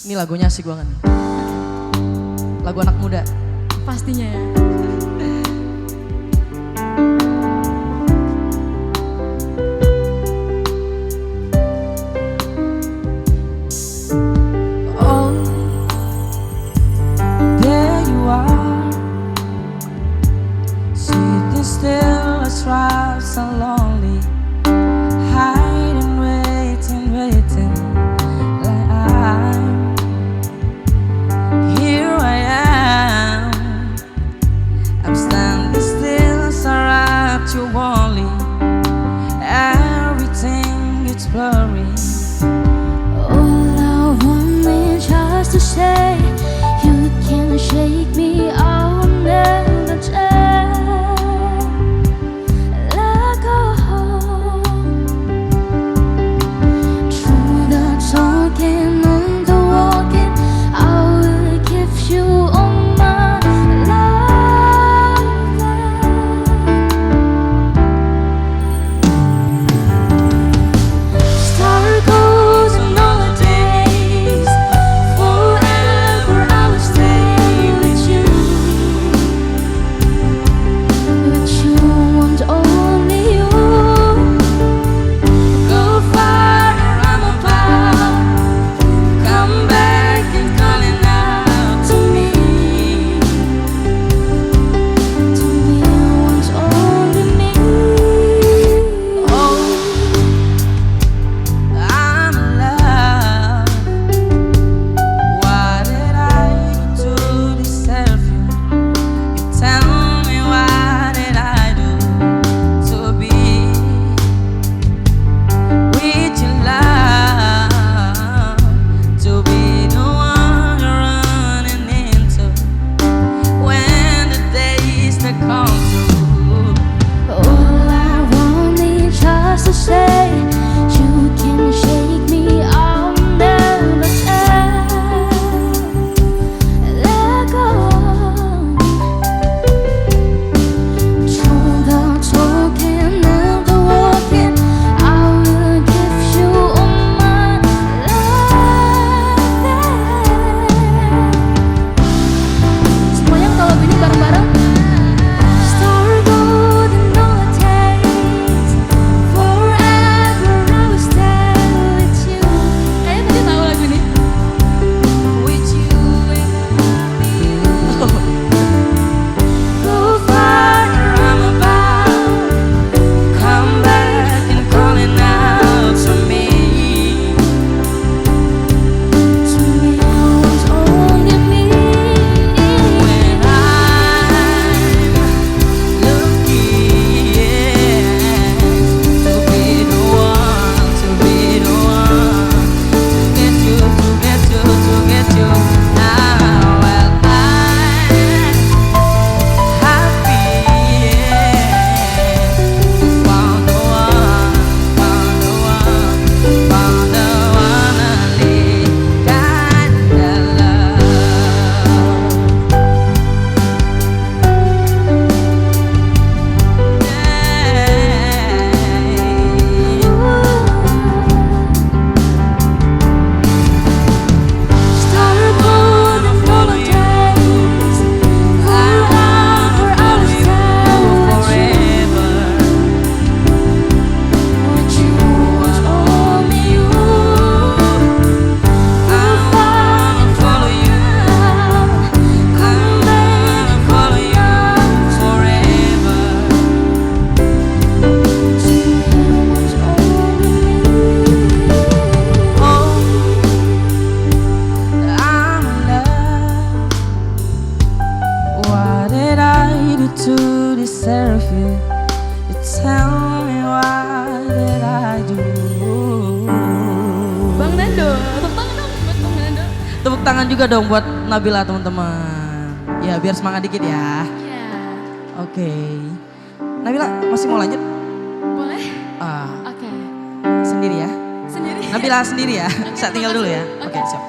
Ini lagunya asik banget nih. Lagu anak muda. Pastinya ya. Oh, there you are, sitting still as tribes and lonely, hiding, waiting, waiting. Here I am, I'm standing still, surrounded you only. Everything is blurry. All I want is just to say, you can shake me, I'll never tell. Let go. Through the talking and the walking, I will give you all my love. Star goes and all the days, forever I will stay with you and only you. Go far or I'm about, come back and calling out to me. To me and only me. Oh, I'm in love. What did I do to deserve you? You tell me, what did I do to be with your love? To be the one you're running into when the days that come through. All I want is just to say, you can shake me, I'll never tell. Let go. Through the talking and the walking, I will give you all my love. Semuanya kalau lagu ini bareng-bareng. Star gold and all it takes, forever I will stay with you. Kayaknya tadi tahu lagu ini. With you and only you. Go far Where I'm about, come back and calling out to me. to me and only me. When I'm looking to be the one, to be the one, to get you, to get you, to get you now. Well, I'm happy, found the one, found the one, found the one only kind of love. Star gold and all it takes, forever I will stay with you and only you. Go far and follow you, come back and follow you forever. To me and only me. Oh, I'm in love. What did I do to deserve you? You tell me, what did I do? Bang Nando, tepuk tangan dong buat Bang Nando. Tepuk tangan juga dong buat Nabila teman-teman. Ya biar semangat dikit ya. Ya, Oke. Nabila masih mau lanjut? boleh? Ah, Oke. sendiri ya. Sendiri. Nabila sendiri ya. Oke, Saya tinggal dulu ya. makasih. Oke, siap.